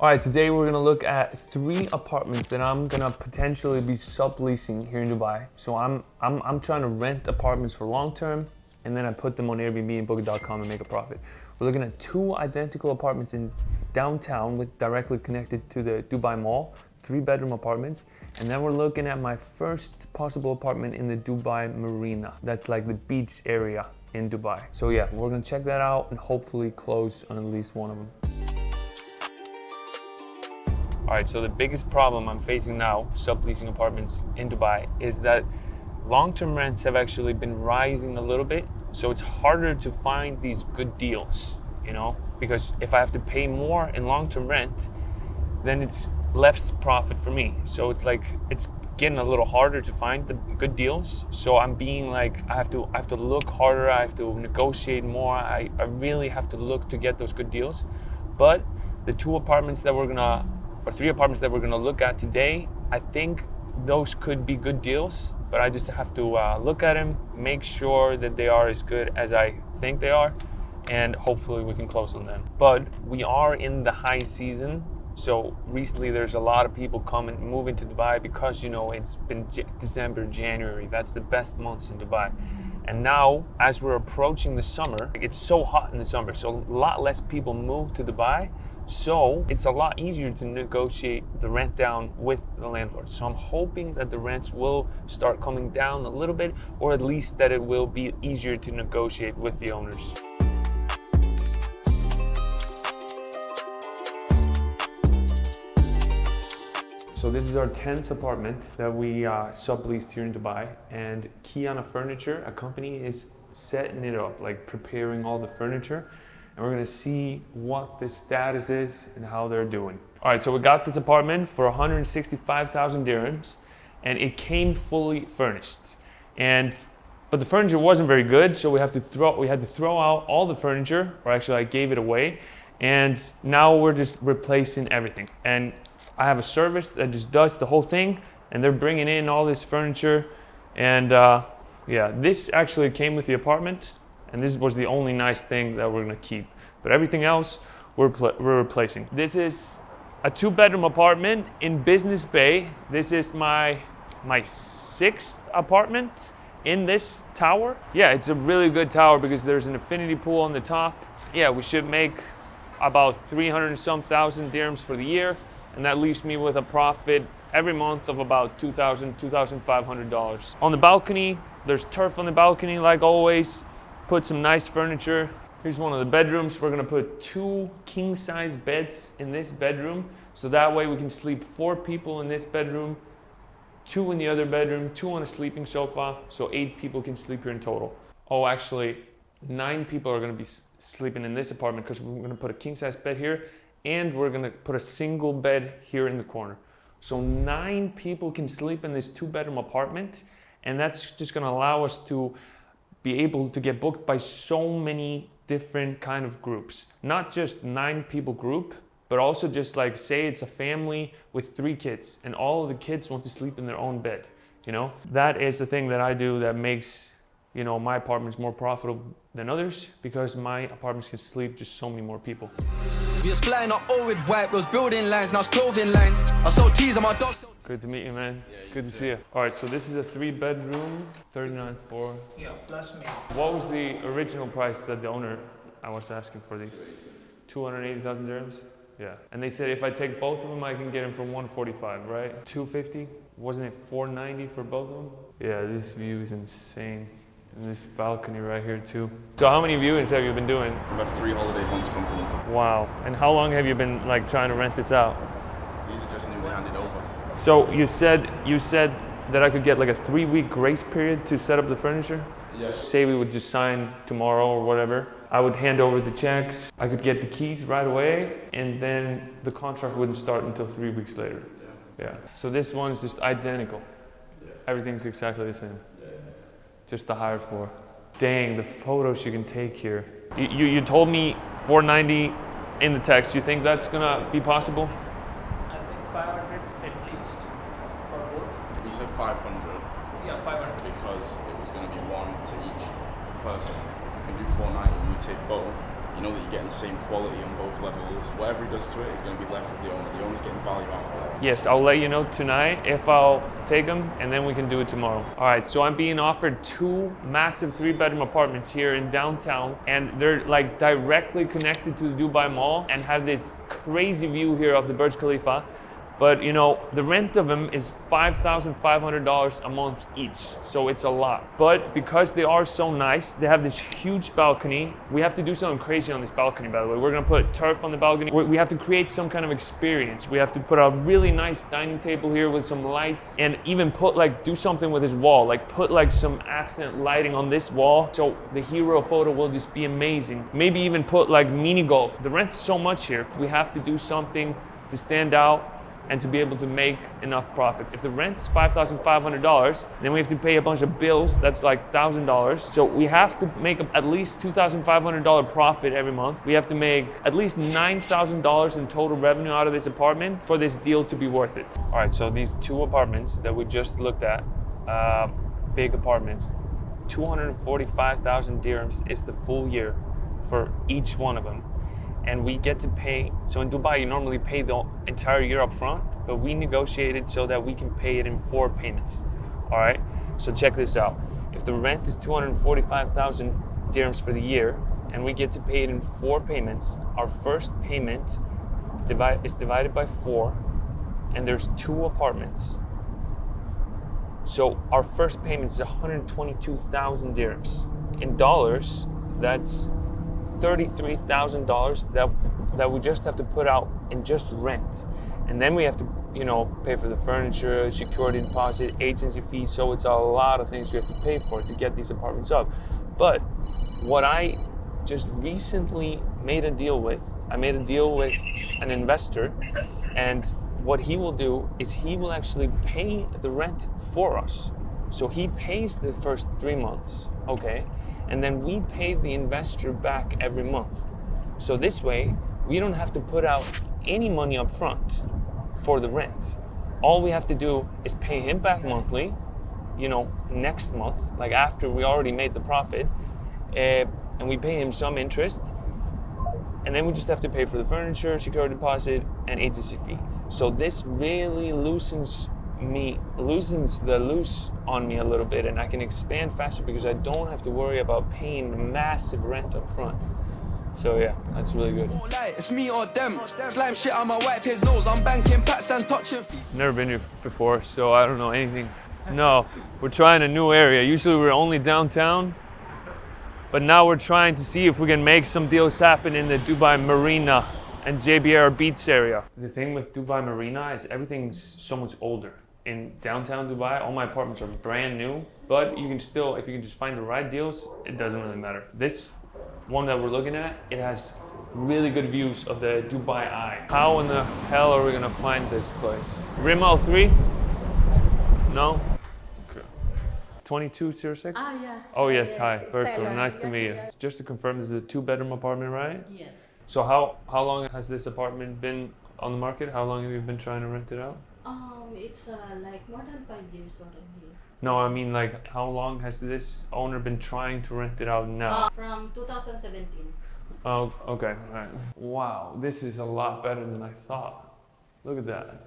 All right, today we're gonna look at 3 apartments that I'm gonna potentially be subleasing here in Dubai. So I'm trying to rent apartments for long term, and then I put them on Airbnb and Booking.com and make a profit. We're looking at 2 identical apartments in downtown with directly connected to the Dubai Mall, 3-bedroom apartments. And then we're looking at my first possible apartment in the Dubai Marina. That's like the beach area in Dubai. So yeah, we're gonna check that out and hopefully close on at least one of them. All right, so the biggest problem I'm facing now, subleasing apartments in Dubai, is that long-term rents have actually been rising a little bit. So it's harder to find these good deals, you know, because if I have to pay more in long-term rent, then it's less profit for me. So it's like, it's getting a little harder to find the good deals. So I'm being like, I have to look harder, I have to negotiate more. I really have to look to get those good deals. But the 3 apartments that we're gonna look at today, I think those could be good deals, but I just have to look at them, make sure that they are as good as I think they are, and hopefully we can close on them. But we are in the high season, so recently there's a lot of people moving to Dubai because, you know, it's been December, January, that's the best months in Dubai. And now, as we're approaching the summer, it's so hot in the summer, so a lot less people move to Dubai. So it's a lot easier to negotiate the rent down with the landlord. So I'm hoping that the rents will start coming down a little bit, or at least that it will be easier to negotiate with the owners. So this is our 10th apartment that we subleased here in Dubai, and Kiana Furniture, a company, is setting it up, like preparing all the furniture. And we're gonna see what the status is and how they're doing. All right, so we got this apartment for 165,000 dirhams, and it came fully furnished. But the furniture wasn't very good, so we had to throw out all the furniture, or actually I gave it away. And now we're just replacing everything. And I have a service that just does the whole thing, and they're bringing in all this furniture. And yeah, this actually came with the apartment. And this was the only nice thing that we're gonna keep. But everything else, we're replacing. This is a 2-bedroom apartment in Business Bay. This is my 6th apartment in this tower. Yeah, it's a really good tower because there's an infinity pool on the top. Yeah, we should make about 300 and some thousand dirhams for the year. And that leaves me with a profit every month of about $2,000, $2,500. On the balcony, there's turf on the balcony like always. Put some nice furniture. Here's one of the bedrooms. We're gonna put 2 king-size beds in this bedroom, so that way we can sleep 4 people in this bedroom, 2 in the other bedroom, 2 on a sleeping sofa, so 8 people can sleep here in total. Oh, actually, 9 people are gonna be sleeping in this apartment because we're gonna put a king-size bed here, and we're gonna put a single bed here in the corner. So 9 people can sleep in this 2-bedroom apartment, and that's just gonna allow us to be able to get booked by so many different kind of groups. Not just 9 people group, but also just like, say it's a family with 3 kids and all of the kids want to sleep in their own bed, you know? That is the thing that I do that makes, you know, my apartments more profitable than others, because my apartments can sleep just so many more people. We was flying up all with white, was building lines, now it's clothing lines. I sold teas on my dogs. Good to meet you, man. Yeah, good to see you. All right, so this is a 3-bedroom, 39th floor. Yeah, plus me. What was the original price that the owner was asking for these? 280,000 dirhams? Yeah. And they said if I take both of them, I can get them for 145, right? 250? Wasn't it 490 for both of them? Yeah, this view is insane. And this balcony right here too. So how many viewings have you been doing? We've had 3 holiday homes companies. Wow. And how long have you been like trying to rent this out? These are just newly handed over. So you said that I could get like a 3-week grace period to set up the furniture? Yes. Say we would just sign tomorrow or whatever. I would hand over the checks. I could get the keys right away, and then the contract wouldn't start until 3 weeks later. Yeah. So this one's just identical. Everything's exactly the same. Just the higher floor. Dang, the photos you can take here. You told me 490 in the text. You think that's gonna be possible? I think 500 at least for both. We said 500. Yeah, 500. Because it was going to be 1 to each person. If we can do 490, you take both, you know that you're getting the same quality on both levels. Whatever he does to it is going to be left with the owner. The owner's getting value out of it. Yes, I'll let you know tonight if I'll take them, and then we can do it tomorrow. All right, so I'm being offered 2 massive 3-bedroom apartments here in downtown, and they're like directly connected to the Dubai Mall and have this crazy view here of the Burj Khalifa. But you know, the rent of them is $5,500 a month each, so it's a lot. But because they are so nice, they have this huge balcony. We have to do something crazy on this balcony, by the way. We're gonna put turf on the balcony. We have to create some kind of experience. We have to put a really nice dining table here with some lights, and even do something with this wall, like put like some accent lighting on this wall, so the hero photo will just be amazing. Maybe even put like mini golf. The rent's so much here. We have to do something to stand out and to be able to make enough profit. If the rent's $5,500, then we have to pay a bunch of bills, that's like $1,000. So we have to make at least $2,500 profit every month. We have to make at least $9,000 in total revenue out of this apartment for this deal to be worth it. All right, so these 2 apartments that we just looked at, big apartments, 245,000 dirhams is the full year for each one of them. And we get to pay, so in Dubai you normally pay the entire year up front, but we negotiated so that we can pay it in 4 payments. All right, so check this out. If the rent is 245,000 dirhams for the year, and we get to pay it in 4 payments, our first payment is divided by 4, and there's 2 apartments. So our first payment is 122,000 dirhams. In dollars, that's $33,000 that we just have to put out in just rent. And then we have to, you know, pay for the furniture, security deposit, agency fees. So it's a lot of things we have to pay for to get these apartments up. But what I just recently made a deal with, I made a deal with an investor, and what he will do is he will actually pay the rent for us. So he pays the first 3 months, okay? And then we pay the investor back every month. So this way, we don't have to put out any money up front for the rent. All we have to do is pay him back monthly, you know, next month, like after we already made the profit, and we pay him some interest, and then we just have to pay for the furniture, security deposit, and agency fee. So this really loosens the loose on me a little bit, and I can expand faster because I don't have to worry about paying massive rent up front. So yeah, that's really good. It's me or them. Slime shit on my wipe his nose. I'm banking pats and touching feet. Never been here before, so I don't know anything. No, we're trying a new area. Usually we're only downtown, but now we're trying to see if we can make some deals happen in the Dubai Marina and JBR Beach area. The thing with Dubai Marina is everything's so much older. In downtown Dubai, all my apartments are brand new, but you can still, if you can just find the right deals, it doesn't really matter. This one that we're looking at, it has really good views of the Dubai Eye. How in the hell are we gonna find this place? Rimal 3? No? Okay. 2206? Yeah. Oh yes, Yes, hi, perfect, Stella. nice to meet you. Just to confirm, this is a 2-bedroom apartment, right? Yes. So how long has this apartment been on the market? How long have you been trying to rent it out? It's like more than 5 years already. No, I mean like how long has this owner been trying to rent it out now? From 2017. Oh, okay, all right. Wow, this is a lot better than I thought. Look at that.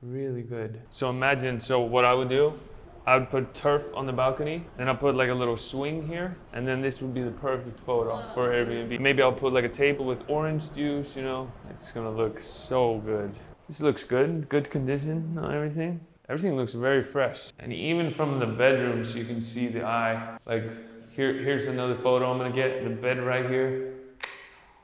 Really good. So imagine, so what I would do, I would put turf on the balcony, then I'll put like a little swing here, and then this would be the perfect photo for Airbnb. Maybe I'll put like a table with orange juice, you know? It's gonna look so good. This looks good, good condition on everything. Everything looks very fresh. And even from the bedrooms, you can see the eye. Like here's another photo I'm gonna get, the bed right here.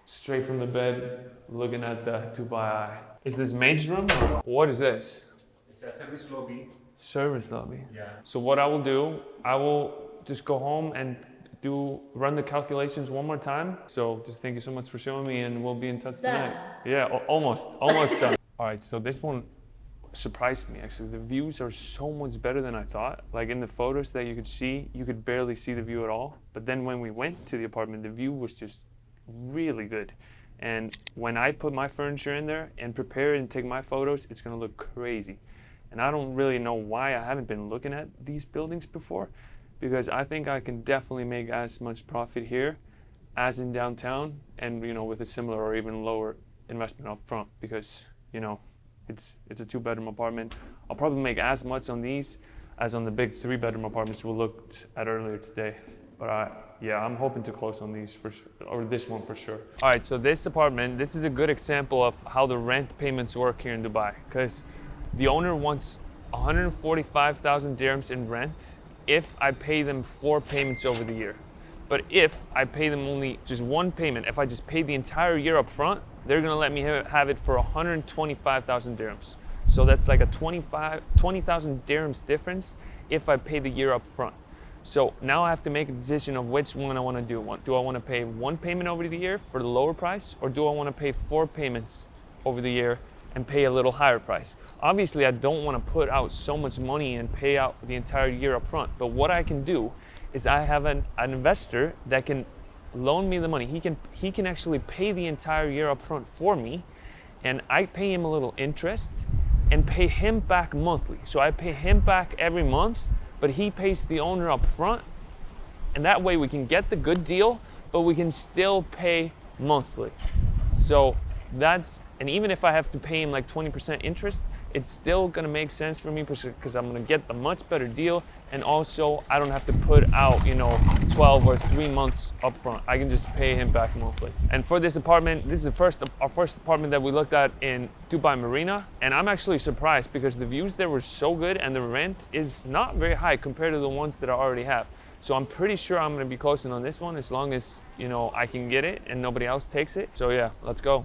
Straight from the bed, looking at the Dubai Eye. Is this maid's room or what is this? It's a service lobby. Service lobby. Yeah. So what I will do, I will just go home and run the calculations one more time. So just thank you so much for showing me, and we'll be in touch tonight. Yeah, almost done. All right, so this one surprised me actually. The views are so much better than I thought. Like in the photos that you could see, you could barely see the view at all. But then when we went to the apartment, the view was just really good. And when I put my furniture in there and prepare it and take my photos, it's gonna look crazy. And I don't really know why I haven't been looking at these buildings before, because I think I can definitely make as much profit here as in downtown, and you know, with a similar or even lower investment up front, because you know, it's a 2-bedroom apartment. I'll probably make as much on these as on the big 3-bedroom apartments we looked at earlier today. But yeah, I'm hoping to close on these for sure, or this one for sure. All right, so this apartment, this is a good example of how the rent payments work here in Dubai, because the owner wants 145,000 dirhams in rent if I pay them 4 payments over the year. But if I pay them only just 1 payment, if I just pay the entire year up front, they're gonna let me have it for 125,000 dirhams. So that's like a 20,000 dirhams difference if I pay the year up front. So now I have to make a decision of which one I want to do. Do I want to pay 1 payment over the year for the lower price, or do I want to pay 4 payments over the year and pay a little higher price? Obviously, I don't want to put out so much money and pay out the entire year up front. But what I can do is I have an investor that can loan me the money. He can actually pay the entire year up front for me, and I pay him a little interest and pay him back monthly. So I pay him back every month, but he pays the owner up front, and that way we can get the good deal, but we can still pay monthly. So and even if I have to pay him like 20% interest, it's still gonna make sense for me because I'm gonna get the much better deal, and also I don't have to put out, you know, 12 or 3 months up front. I can just pay him back monthly. And for this apartment, this is our first apartment that we looked at in Dubai Marina, and I'm actually surprised because the views there were so good and the rent is not very high compared to the ones that I already have. So I'm pretty sure I'm gonna be closing on this one as long as, you know, I can get it and nobody else takes it. So yeah, let's go.